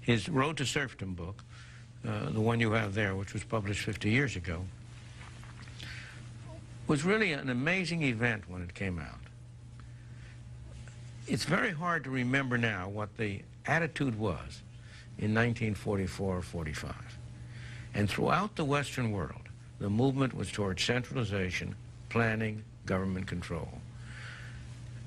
His Road to Serfdom book, the one you have there, which was published 50 years ago, was really an amazing event when it came out. It's very hard to remember now what the attitude was in 1944 or 45. And throughout the Western world, the movement was towards centralization, planning, government control.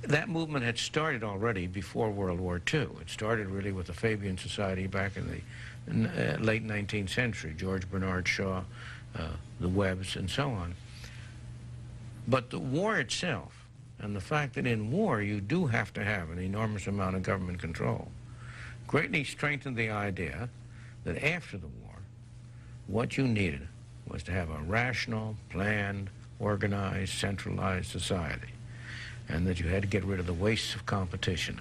That movement had started already before World War II. It started really with the Fabian Society back in the late 19th century, George Bernard Shaw, the Webbs, and so on. But the war itself, and the fact that in war you do have to have an enormous amount of government control, greatly strengthened the idea that after the war, what you needed was to have a rational, planned, organized, centralized society, and that you had to get rid of the wastes of competition.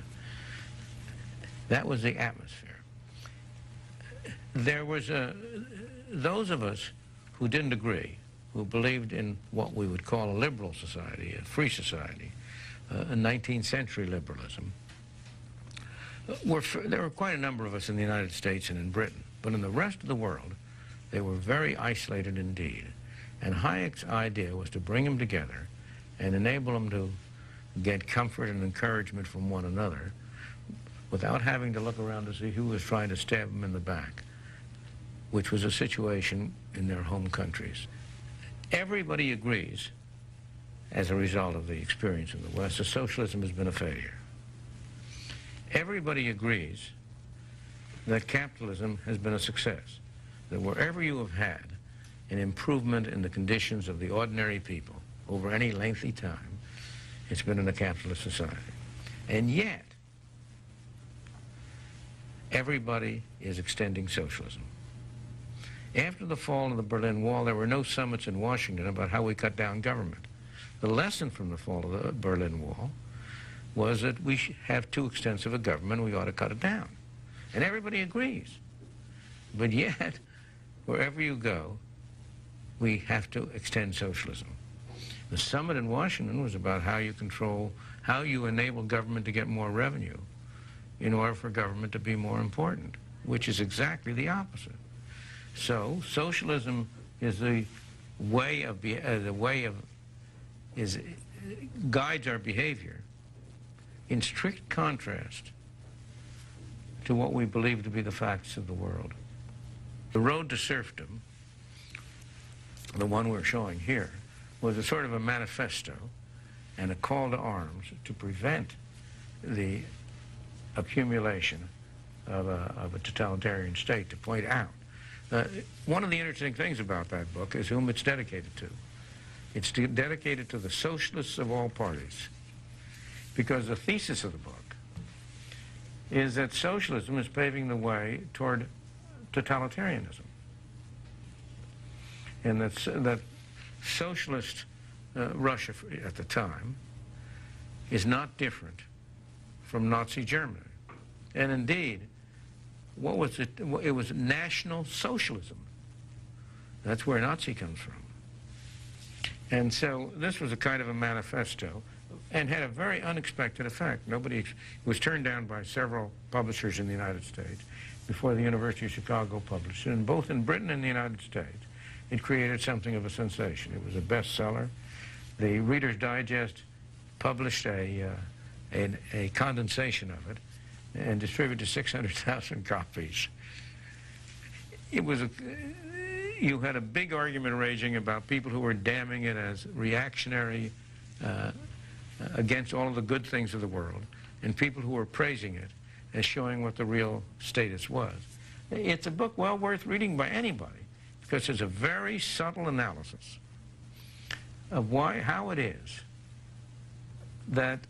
That was the atmosphere. There was those of us who didn't agree, who believed in what we would call a liberal society, a free society, a 19th century liberalism. There were quite a number of us in the United States and in Britain, but in the rest of the world, they were very isolated indeed. And Hayek's idea was to bring them together and enable them to get comfort and encouragement from one another without having to look around to see who was trying to stab them in the back, which was a situation in their home countries. Everybody agrees, as a result of the experience in the West, that socialism has been a failure. Everybody agrees that capitalism has been a success, that wherever you have had an improvement in the conditions of the ordinary people over any lengthy time, it's been in a capitalist society. And yet, everybody is extending socialism. After the fall of the Berlin Wall, there were no summits in Washington about how we cut down government. The lesson from the fall of the Berlin Wall was that we have too extensive a government, we ought to cut it down. And everybody agrees. But yet, wherever you go, we have to extend socialism. The summit in Washington was about how you control, how you enable government to get more revenue in order for government to be more important, which is exactly the opposite. So socialism is guides our behavior in strict contrast to what we believe to be the facts of the world. The Road to Serfdom, the one we're showing here, was a sort of a manifesto and a call to arms to prevent the accumulation of a totalitarian state, to point out. One of the interesting things about that book is whom it's dedicated to. It's dedicated to the socialists of all parties, because the thesis of the book is that socialism is paving the way toward totalitarianism, and that socialist Russia at the time is not different from Nazi Germany. And indeed, what was it? It was National Socialism. That's where Nazi comes from. And so this was a kind of a manifesto and had a very unexpected effect. It was turned down by several publishers in the United States before the University of Chicago published it. And both in Britain and the United States, it created something of a sensation. It was a bestseller. The Reader's Digest published a condensation of it and distributed 600,000 copies. You had a big argument raging about people who were damning it as reactionary against all of the good things of the world, and people who were praising it as showing what the real status was. It's a book well worth reading by anybody, because it's a very subtle analysis of how it is that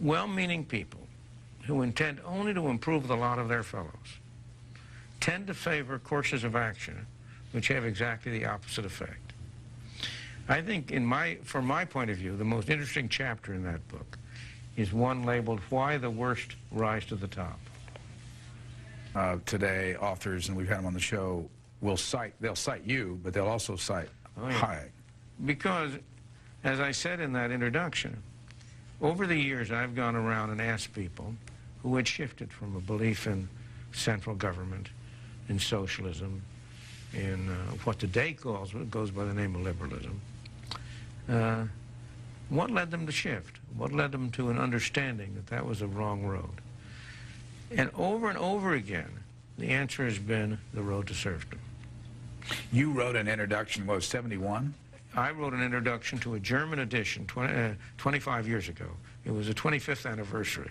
well-meaning people who intend only to improve the lot of their fellows tend to favor courses of action which have exactly the opposite effect. I think from my point of view, the most interesting chapter in that book is one labeled "Why the Worst Rise to the Top." Today, authors, and we've had them on the show, they'll cite you, but they'll also cite Hayek. Because, as I said in that introduction, over the years I've gone around and asked people who had shifted from a belief in central government, in socialism, in what today goes by the name of liberalism. What led them to shift? What led them to an understanding that that was a wrong road? And over again, the answer has been the road to serfdom. You wrote an introduction, what, 71? I wrote an introduction to a German edition 25 years ago. It was the 25th anniversary.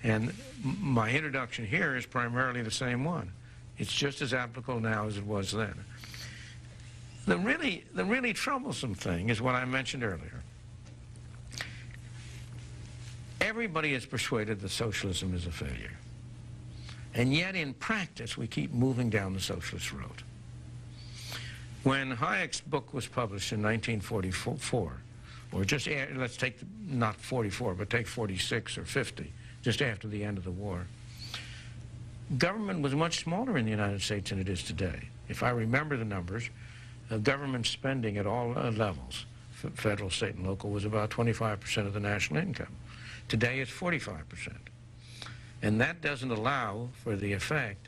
And my introduction here is primarily the same one. It's just as applicable now as it was then. The really troublesome thing is what I mentioned earlier. Everybody is persuaded that socialism is a failure. And yet in practice, we keep moving down the socialist road. When Hayek's book was published in 1944, or just, let's take, not 44, but take 46 or 50, just after the end of the war, government was much smaller in the United States than it is today. If I remember the numbers, government spending at all levels, federal, state, and local, was about 25% of the national income. Today it's 45%. And that doesn't allow for the effect,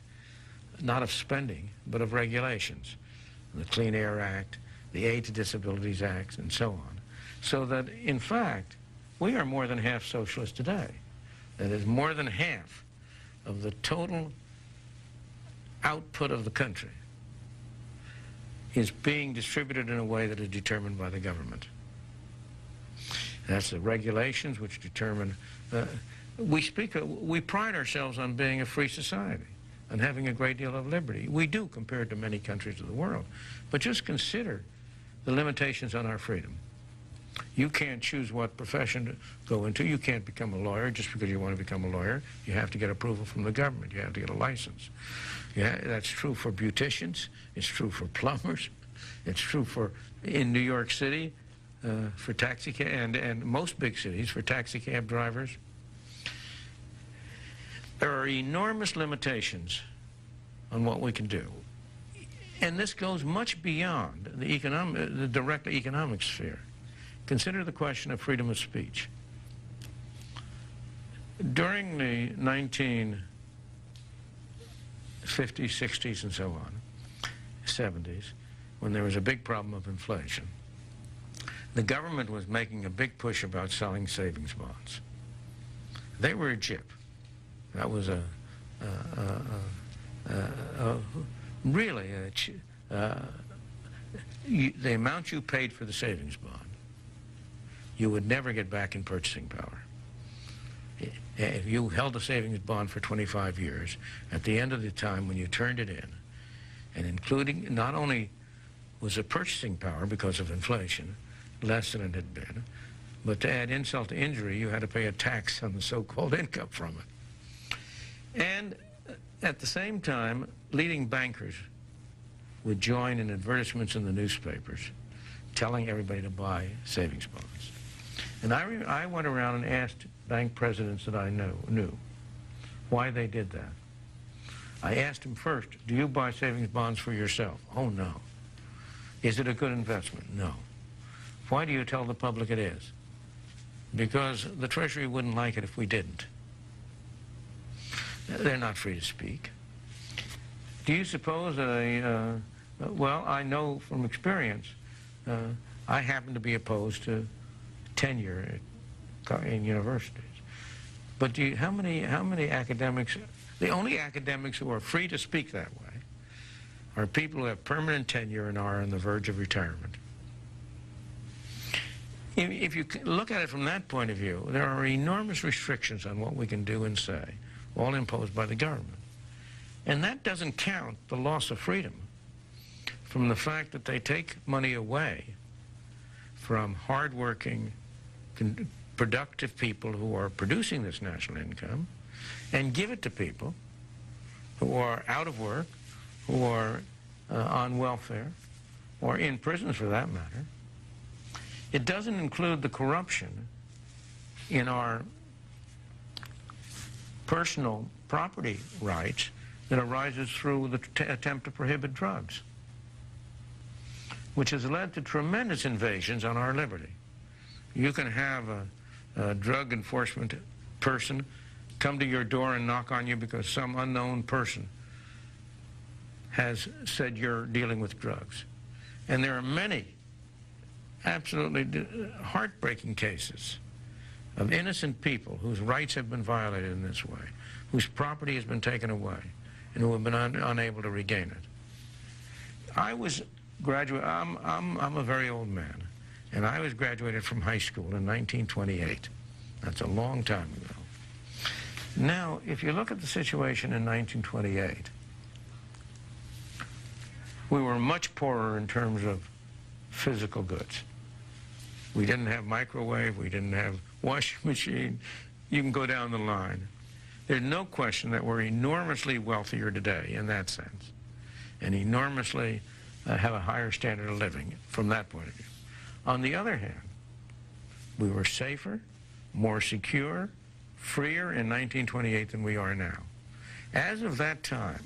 not of spending, but of regulations. The Clean Air Act, the Aid to Disabilities Act, and so on. So that, in fact, we are more than half socialist today. That is, more than half of the total output of the country is being distributed in a way that is determined by the government. That's the regulations which determine, we pride ourselves on being a free society and having a great deal of liberty. We do compared to many countries of the world. But just consider the limitations on our freedom. You can't choose what profession to go into. You can't become a lawyer just because you want to become a lawyer. You have to get approval from the government. You have to get a license. Yeah, that's true for beauticians. It's true for plumbers. It's true for, in New York City, for taxi cab, and most big cities, for taxi cab drivers. There are enormous limitations on what we can do. And this goes much beyond the direct economic sphere. Consider the question of freedom of speech. During the 1950s, 60s, and so on, 70s, when there was a big problem of inflation, the government was making a big push about selling savings bonds. They were a gyp. That was really the amount you paid for the savings bond, you would never get back in purchasing power. If you held a savings bond for 25 years, at the end of the time when you turned it in, and including, not only was the purchasing power, because of inflation, less than it had been, but to add insult to injury, you had to pay a tax on the so-called income from it. And at the same time, leading bankers would join in advertisements in the newspapers telling everybody to buy savings bonds. And I went around and asked bank presidents that I knew why they did that. I asked them first, do you buy savings bonds for yourself? Oh, no. Is it a good investment? No. Why do you tell the public it is? Because the Treasury wouldn't like it if we didn't. They're not free to speak. Do you suppose well, I know from experience, I happen to be opposed to tenure in universities. But how many academics, the only academics who are free to speak that way are people who have permanent tenure and are on the verge of retirement. If you look at it from that point of view, there are enormous restrictions on what we can do and say, all imposed by the government. And that doesn't count the loss of freedom from the fact that they take money away from hardworking, productive people who are producing this national income and give it to people who are out of work, who are on welfare, or in prisons for that matter. It doesn't include the corruption in our personal property rights that arises through the attempt to prohibit drugs, which has led to tremendous invasions on our liberty. You can have a drug enforcement person come to your door and knock on you because some unknown person has said you're dealing with drugs. And there are many absolutely heartbreaking cases of innocent people whose rights have been violated in this way, whose property has been taken away, and who have been unable to regain it. I was I'm a very old man, and I was graduated from high school in 1928. That's a long time ago. Now, if you look at the situation in 1928, we were much poorer in terms of physical goods. We didn't have microwave, we didn't have washing machine. You can go down the line. There's no question that we're enormously wealthier today in that sense, and enormously have a higher standard of living from that point of view. On the other hand, we were safer, more secure, freer in 1928 than we are now. As of that time,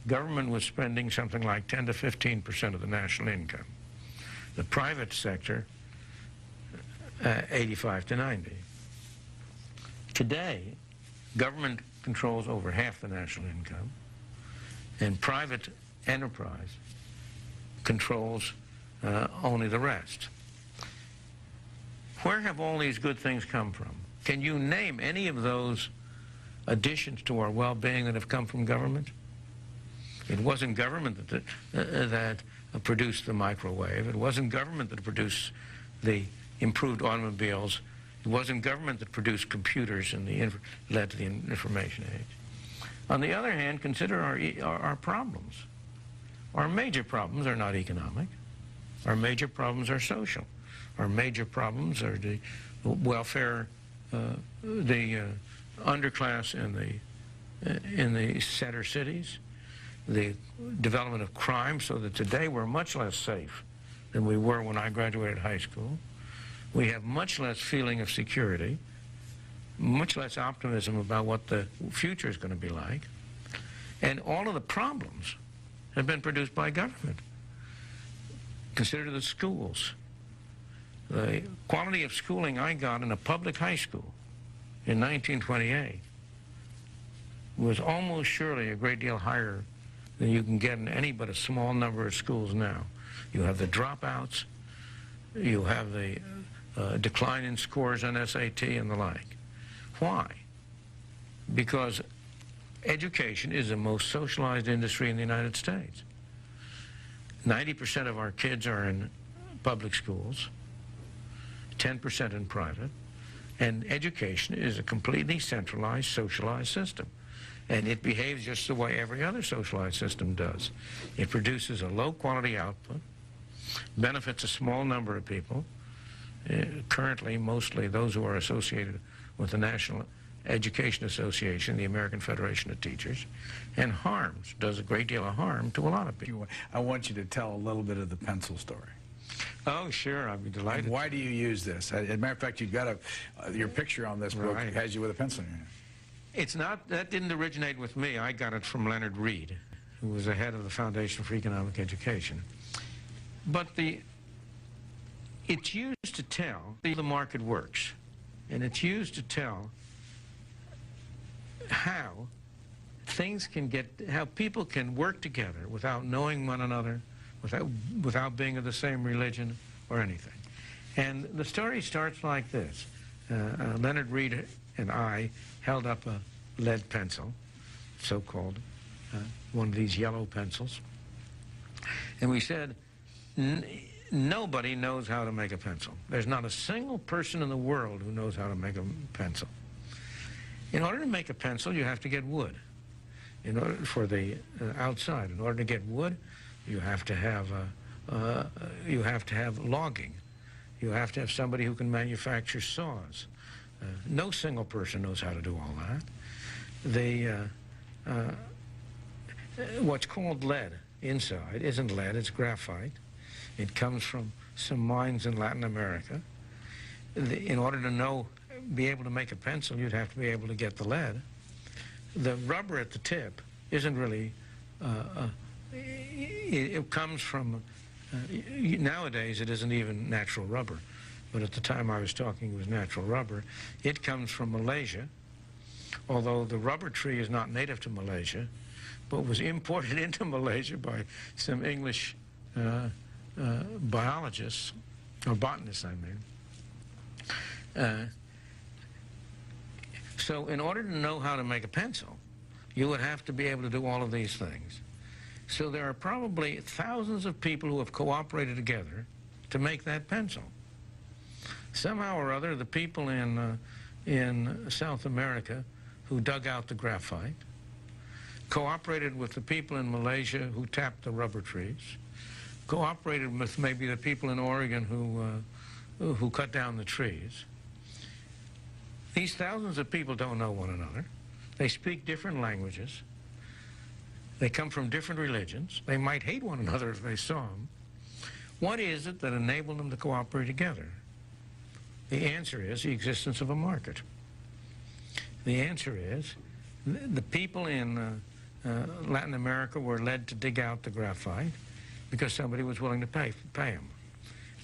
government was spending something like 10 to 15% of the national income. The private sector, 85 to 90. Today, government controls over half the national income, and private enterprise controls only the rest. Where have all these good things come from? Can you name any of those additions to our well-being that have come from government? It wasn't government that produced the microwave. It wasn't government that produced the improved automobiles. It wasn't government that produced computers and led to the information age. On the other hand, consider our problems. Our major problems are not economic. Our major problems are social. Our major problems are the welfare, the underclass in the center cities, the development of crime, so that today we're much less safe than we were when I graduated high school. We have much less feeling of security, much less optimism about what the future is going to be like. And all of the problems have been produced by government. Consider the schools. The quality of schooling I got in a public high school in 1928 was almost surely a great deal higher than you can get in any but a small number of schools now. You have the dropouts, you have the decline in scores on SAT and the like. Why? Because education is the most socialized industry in the United States. 90% of our kids are in public schools, 10% in private, and education is a completely centralized, socialized system. And it behaves just the way every other socialized system does. It produces a low-quality output, benefits a small number of people, currently mostly those who are associated with the National Education Association, the American Federation of Teachers, and does a great deal of harm to a lot of people. I want you to tell a little bit of the pencil story. Oh, sure, I'd be delighted. And why do you use this? As a matter of fact, you've got your picture on this book has you with a pencil in your hand. It's not, that didn't originate with me. I got it from Leonard Reed, who was the head of the Foundation for Economic Education. But it's used to tell the market works, and it's used to tell how things can how people can work together without knowing one another, without being of the same religion or anything. And the story starts like this. Leonard Reed and I held up a lead pencil, so-called, one of these yellow pencils, and we said, nobody knows how to make a pencil. There's not a single person in the world who knows how to make a pencil. In order to make a pencil, you have to get wood. In order for the outside, in order to get wood, you have to have logging. You have to have somebody who can manufacture saws. No single person knows how to do all that. What's called lead inside isn't lead, it's graphite. It comes from some mines in Latin America. In order to be able to make a pencil, you'd have to be able to get the lead. The rubber at the tip isn't really, it comes from, nowadays it isn't even natural rubber, but at the time I was talking it was natural rubber. It comes from Malaysia, although the rubber tree is not native to Malaysia, but was imported into Malaysia by some English biologists, or botanists, I mean. So in order to know how to make a pencil, you would have to be able to do all of these things. So there are probably thousands of people who have cooperated together to make that pencil. Somehow or other, the people in South America who dug out the graphite cooperated with the people in Malaysia who tapped the rubber trees, cooperated with maybe the people in Oregon who cut down the trees. These thousands of people don't know one another. They speak different languages. They come from different religions. They might hate one another if they saw them. What is it that enabled them to cooperate together? The answer is the existence of a market. The answer is the people in Latin America were led to dig out the graphite because somebody was willing to pay them.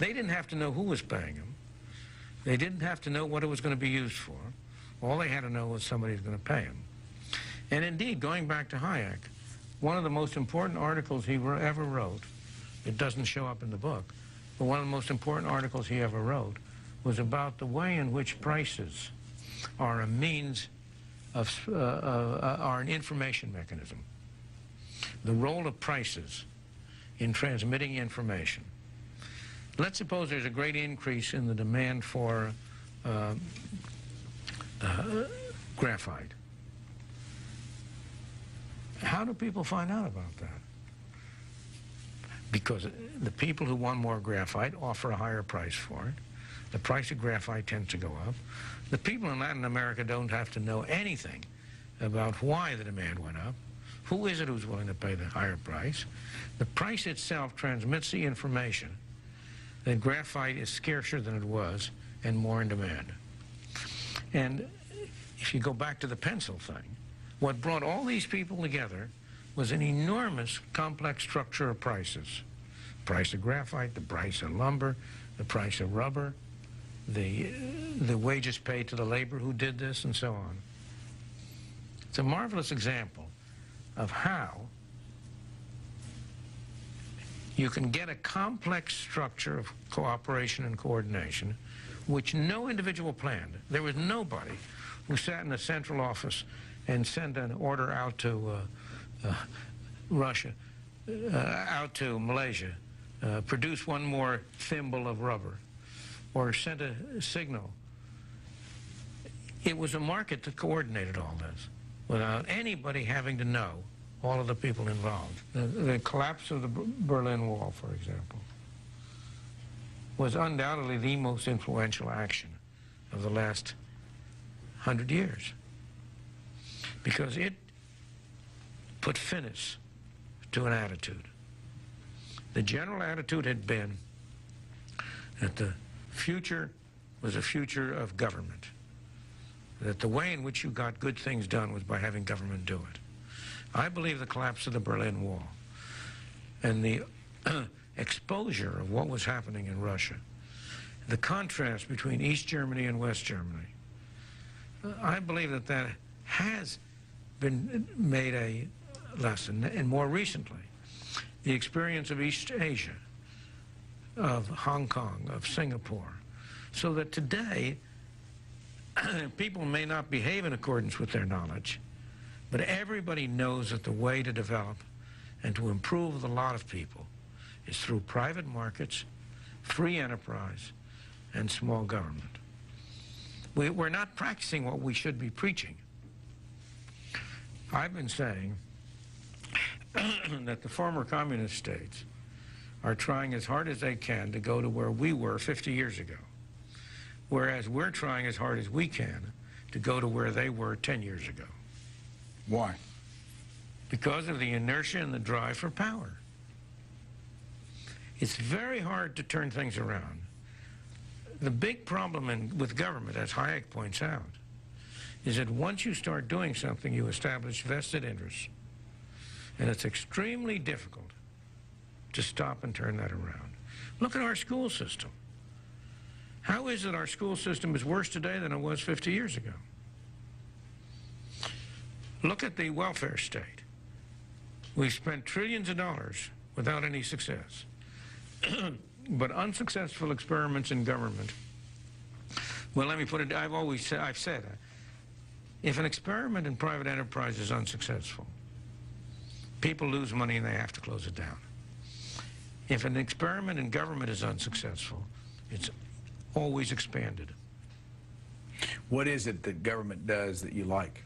They didn't have to know who was paying them. They didn't have to know what it was going to be used for. All they had to know was somebody was going to pay them. And indeed, going back to Hayek, one of the most important articles he ever wrote, it doesn't show up in the book, but one of the most important articles he ever wrote was about the way in which prices are a means of, are an information mechanism. The role of prices in transmitting information. Let's suppose there's a great increase in the demand for graphite. How do people find out about that? Because the people who want more graphite offer a higher price for it. The price of graphite tends to go up. The people in Latin America don't have to know anything about why the demand went up. Who is it who's willing to pay the higher price? The price itself transmits the information that graphite is scarcer than it was and more in demand. And if you go back to the pencil thing, what brought all these people together was an enormous complex structure of prices. The price of graphite, the price of lumber, the price of rubber, the wages paid to the labor who did this, and so on. It's a marvelous example of how you can get a complex structure of cooperation and coordination which no individual planned. There was nobody who sat in a central office and sent an order out to Russia, out to Malaysia, produce one more thimble of rubber, or sent a signal. It was a market that coordinated all this without anybody having to know all of the people involved. The collapse of the Berlin Wall, for example, was undoubtedly the most influential action of the last 100 years, because it put finis to an attitude. The general attitude had been that the future was a future of government, that the way in which you got good things done was by having government do it. I believe the collapse of the Berlin Wall and the exposure of what was happening in Russia, the contrast between East Germany and West Germany, I believe that that has been made a lesson. And more recently, the experience of East Asia, of Hong Kong, of Singapore, so that today people may not behave in accordance with their knowledge, but everybody knows that the way to develop and to improve the lot of people is through private markets, free enterprise, and small government. We're not practicing what we should be preaching. I've been saying that the former communist states are trying as hard as they can to go to where we were 50 years ago, whereas we're trying as hard as we can to go to where they were 10 years ago. Why? Because of the inertia and the drive for power. It's very hard to turn things around. The big problem with government, as Hayek points out, is that once you start doing something, you establish vested interests. And it's extremely difficult to stop and turn that around. Look at our school system. How is it our school system is worse today than it was 50 years ago? Look at the welfare state. We've spent trillions of dollars without any success. But unsuccessful experiments in government, well, let me put it, I've said, if an experiment in private enterprise is unsuccessful, people lose money and they have to close it down. If an experiment in government is unsuccessful, it's always expanded. What is it that government does that you like?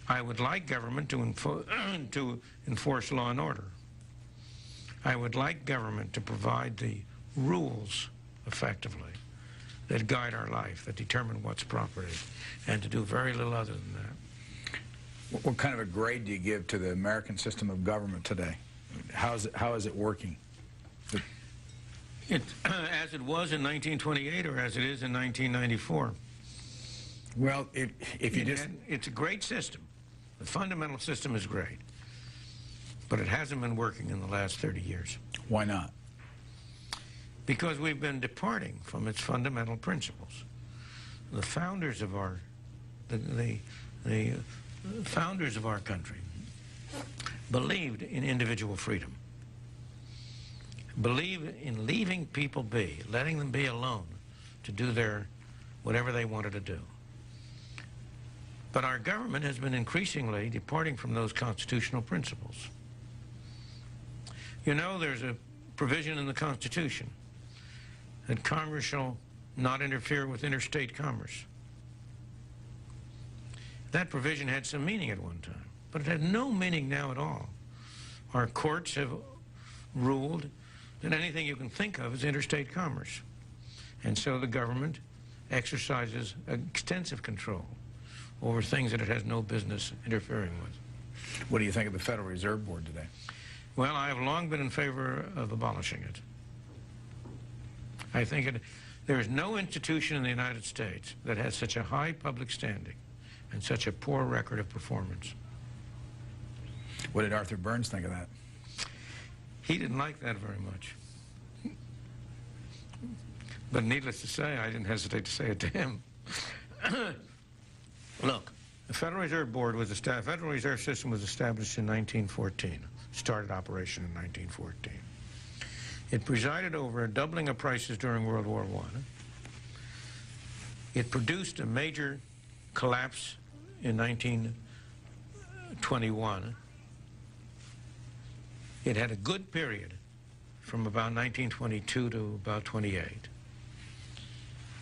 I would like government to enforce law and order. I would like government to provide the rules effectively that guide our life, that determine what's property, and to do very little other than that. What kind of a grade do you give to the American system of government today? How is it working? As it was in 1928 or as it is in 1994. Well, it's a great system. The fundamental system is great. But it hasn't been working in the last 30 years. Why not? Because we've been departing from its fundamental principles. The founders of our, the founders of our country believed in individual freedom, believed in leaving people be, letting them be alone to do whatever they wanted to do. But our government has been increasingly departing from those constitutional principles. You know, there's a provision in the Constitution that Congress shall not interfere with interstate commerce. That provision had some meaning at one time, but it had no meaning now at all. Our courts have ruled that anything you can think of is interstate commerce. And so the government exercises extensive control over things that it has no business interfering with. What do you think of the Federal Reserve Board today? Well, I have long been in favor of abolishing it. I think there is no institution in the United States that has such a high public standing and such a poor record of performance. What did Arthur Burns think of that? He didn't like that very much. But needless to say, I didn't hesitate to say it to him. Look, the Federal Reserve Board was Federal Reserve System was established in 1914, started operation in 1914. It presided over a doubling of prices during World War I. It produced a major collapse in 1921. It had a good period from about 1922 to about 28.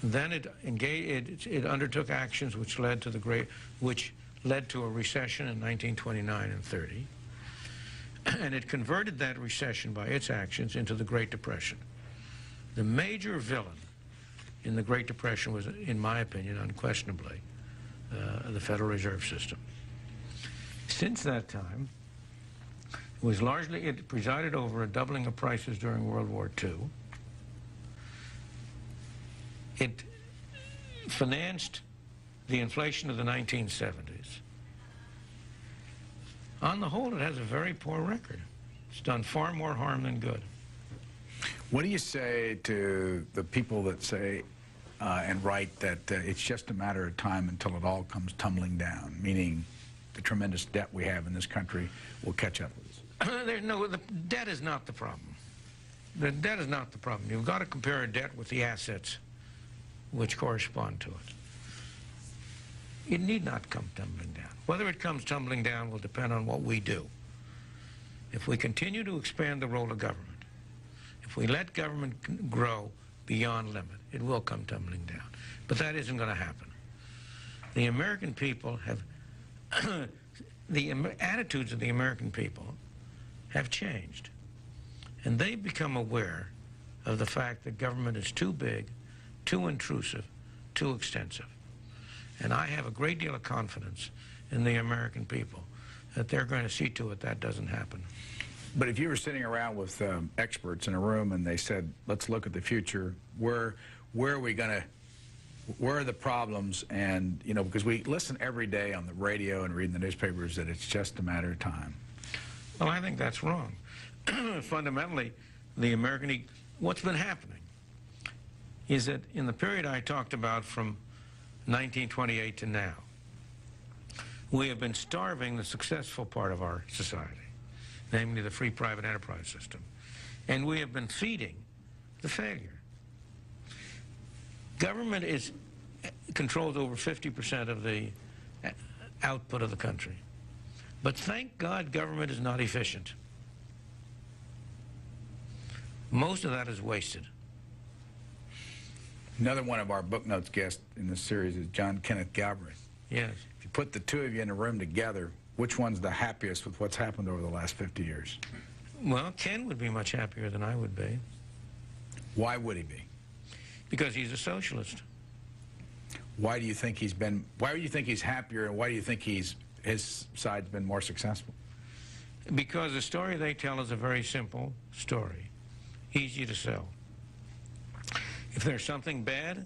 Then it undertook actions which led to a recession in 1929 and 30. And it converted that recession by its actions into the Great Depression. The major villain in the Great Depression was, in my opinion, unquestionably, the Federal Reserve System. Since that time, it presided over a doubling of prices during World War II. It financed the inflation of the 1970s. On the whole, it has a very poor record. It's done far more harm than good. What do you say to the people that say and write that it's just a matter of time until it all comes tumbling down, meaning the tremendous debt we have in this country will catch up with us? The debt is not the problem. The debt is not the problem. You've got to compare a debt with the assets which correspond to it. It need not come tumbling down. Whether it comes tumbling down will depend on what we do. If we continue to expand the role of government, if we let government grow beyond limit, it will come tumbling down. But that isn't going to happen. The American people have, the attitudes of the American people have changed. And they've become aware of the fact that government is too big, too intrusive, too extensive. And I have a great deal of confidence in the American people that they're going to see to it that doesn't happen. But if you were sitting around with experts in a room and they said, let's look at the future, where are we going to, where are the problems? And, you know, because we listen every day on the radio and read in the newspapers that it's just a matter of time. Well, I think that's wrong. Fundamentally, what's been happening is that in the period I talked about from 1928 to now, We have been starving the successful part of our society, namely the free private enterprise system. And we have been feeding the failure. Government controls over 50% of the output of the country. But thank God government is not efficient. Most of that is wasted. Another one of our book notes guests in this series is John Kenneth Galbraith. Yes. If you put the two of you in a room together, which one's the happiest with what's happened over the last 50 years? Well, Ken would be much happier than I would be. Why would he be? Because he's a socialist. Why do you think he's happier, and why do you think his side's been more successful? Because the story they tell is a very simple story, easy to sell. If there's something bad,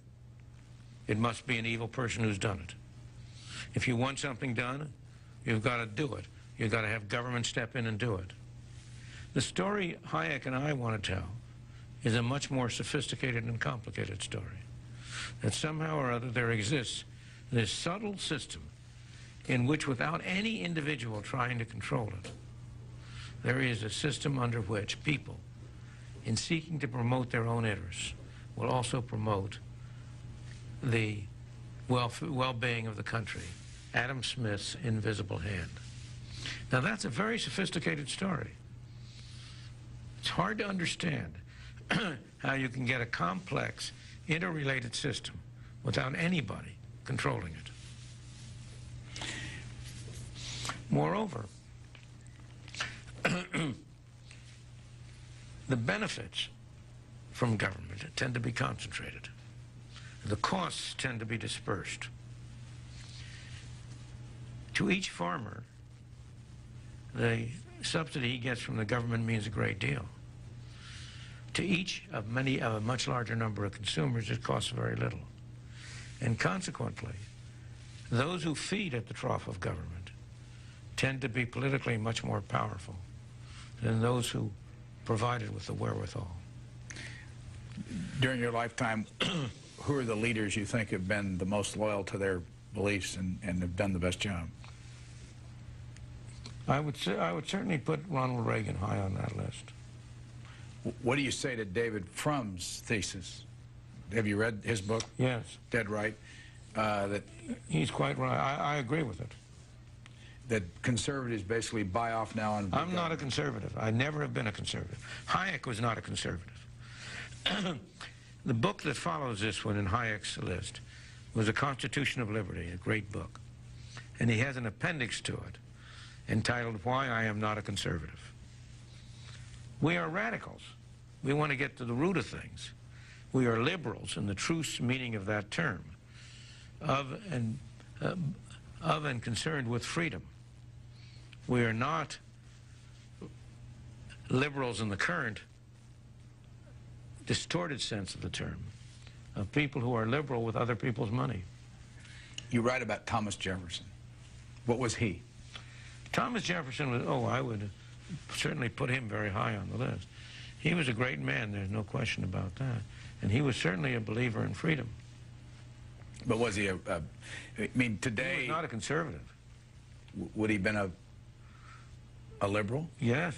it must be an evil person who's done it. If you want something done, you've got to do it. You've got to have government step in and do it. The story Hayek and I want to tell is a much more sophisticated and complicated story. That somehow or other there exists this subtle system in which, without any individual trying to control it, there is a system under which people, in seeking to promote their own interests, will also promote the well-being of the country. Adam Smith's invisible hand. Now that's a very sophisticated story. It's hard to understand how you can get a complex, interrelated system without anybody controlling it. Moreover, the benefits from government tend to be concentrated. The costs tend to be dispersed. To each farmer, the subsidy he gets from the government means a great deal. To each of a much larger number of consumers, it costs very little. And consequently, those who feed at the trough of government tend to be politically much more powerful than those who provide it with the wherewithal. During your lifetime, who are the leaders you think have been the most loyal to their beliefs and have done the best job? I would certainly put Ronald Reagan high on that list. What do you say to David Frum's thesis? Have you read his book? Yes. Dead Right. That he's quite right. I agree with it. That conservatives basically buy off now on... I'm not a conservative. I never have been a conservative. Hayek was not a conservative. The book that follows this one in Hayek's list was The Constitution of Liberty, a great book. And he has an appendix to it entitled Why I Am Not a Conservative. We are radicals. We want to get to the root of things. We are liberals in the true meaning of that term, of and concerned with freedom. We are not liberals in the current distorted sense of the term, of people who are liberal with other people's money. You write about Thomas Jefferson. What was he? Thomas Jefferson was, I would certainly put him very high on the list. He was a great man, there's no question about that. And he was certainly a believer in freedom. But was he I mean, today... He was not a conservative. Would he have been a liberal? Yes,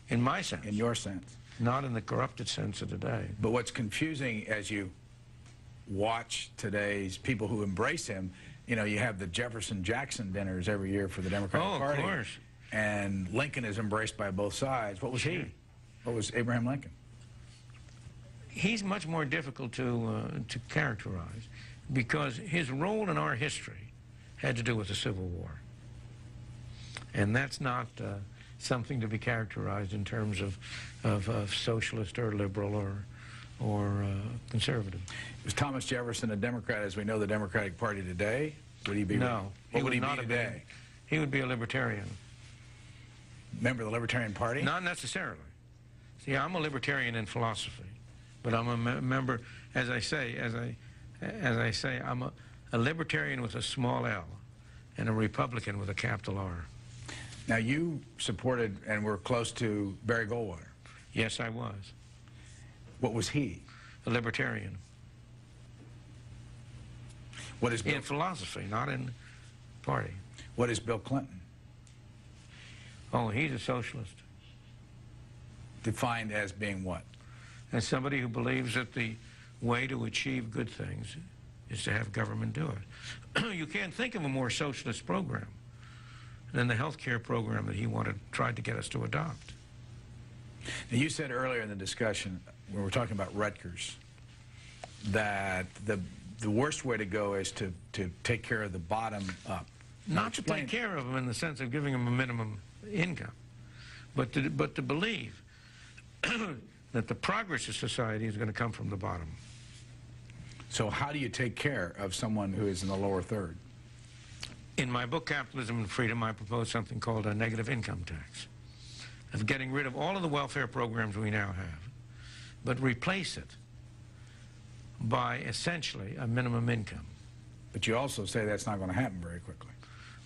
in my sense. In your sense? Not in the corrupted sense of today. But what's confusing as you watch today's people who embrace him, you know, you have the Jefferson-Jackson dinners every year for the Democratic Party. Oh, of course. And Lincoln is embraced by both sides. What was he? What was Abraham Lincoln? He's much more difficult to characterize because his role in our history had to do with the Civil War. And that's not something to be characterized in terms of socialist or liberal or conservative. Was Thomas Jefferson a Democrat as we know the Democratic Party today? Would he be? No. What would he be today? He would be a libertarian. Member of the Libertarian Party? Not necessarily. See, I'm a libertarian in philosophy, but I'm a member, as I say, I'm a libertarian with a small L and a Republican with a capital R. Now, you supported and were close to Barry Goldwater. Yes, I was. What was he? A libertarian. What is in philosophy, not in party. What is Bill Clinton? Oh, he's a socialist. Defined as being what? As somebody who believes that the way to achieve good things is to have government do it. You can't think of a more socialist program than the health care program that he tried to get us to adopt. Now, you said earlier in the discussion, when we were talking about Rutgers, that the worst way to go is to take care of the bottom up. Not to take care of them in the sense of giving them a minimum income, but to believe that the progress of society is going to come from the bottom. So how do you take care of someone who is in the lower third? In my book, Capitalism and Freedom, I propose something called a negative income tax, of getting rid of all of the welfare programs we now have, but replace it by essentially a minimum income. But you also say that's not going to happen very quickly.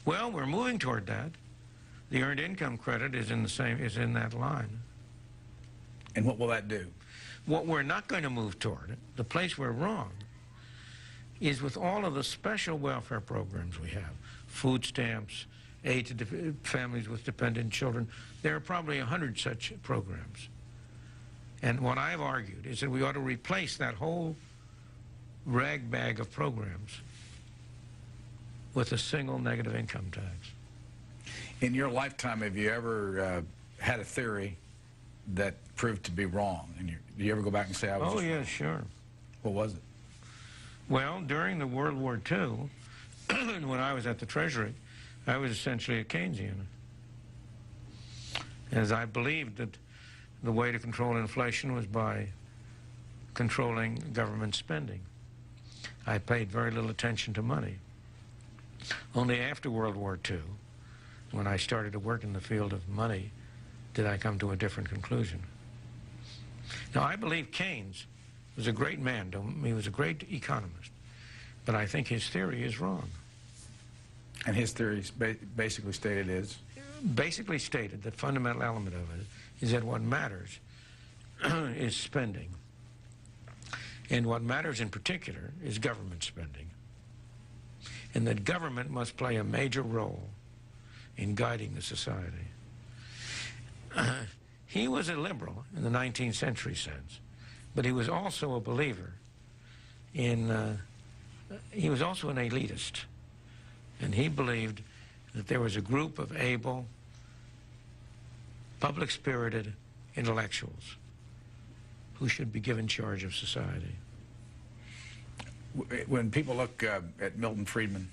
Well, we're moving toward that. The earned income credit is in that line. And what will that do? What we're not going to move toward, the place we're wrong, is with all of the special welfare programs we have, food stamps, aid to families with dependent children. There are probably 100 such programs. And what I've argued is that we ought to replace that whole rag bag of programs with a single negative income tax. In your lifetime, have you ever had a theory that proved to be wrong? And do you ever go back and say, I was Oh, yeah, sure. What was it? Well, during the World War II, when I was at the Treasury, I was essentially a Keynesian, as I believed that the way to control inflation was by controlling government spending. I paid very little attention to money. Only after World War II, when I started to work in the field of money, did I come to a different conclusion. Now, I believe Keynes was a great man. He was a great economist. But I think his theory is wrong. And his theory basically stated is? Basically stated, the fundamental element of it is that what matters is spending. And what matters in particular is government spending. And that government must play a major role in guiding the society. He was a liberal in the 19th century sense, but he was also a believer in, he was also an elitist. And he believed that there was a group of able, public-spirited intellectuals who should be given charge of society. When people look at Milton Friedman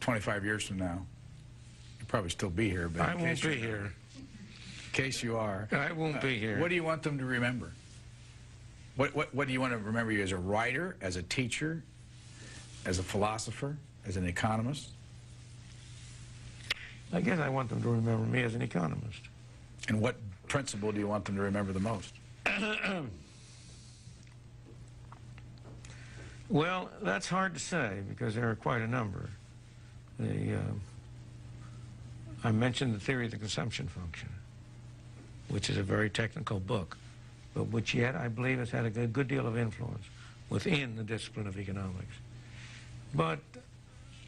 25 years from now, you'll probably still be here, but I won't be here. In case you are. I won't be here. What do you want them to remember? What do you want to remember you as a writer, as a teacher, as a philosopher, as an economist? I guess I want them to remember me as an economist. And what principle do you want them to remember the most? Well, that's hard to say because there are quite a number. I mentioned the theory of the consumption function, which is a very technical book, but which yet I believe has had a good deal of influence within the discipline of economics. But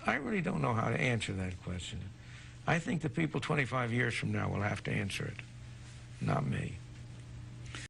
I really don't know how to answer that question. I think the people 25 years from now will have to answer it, not me.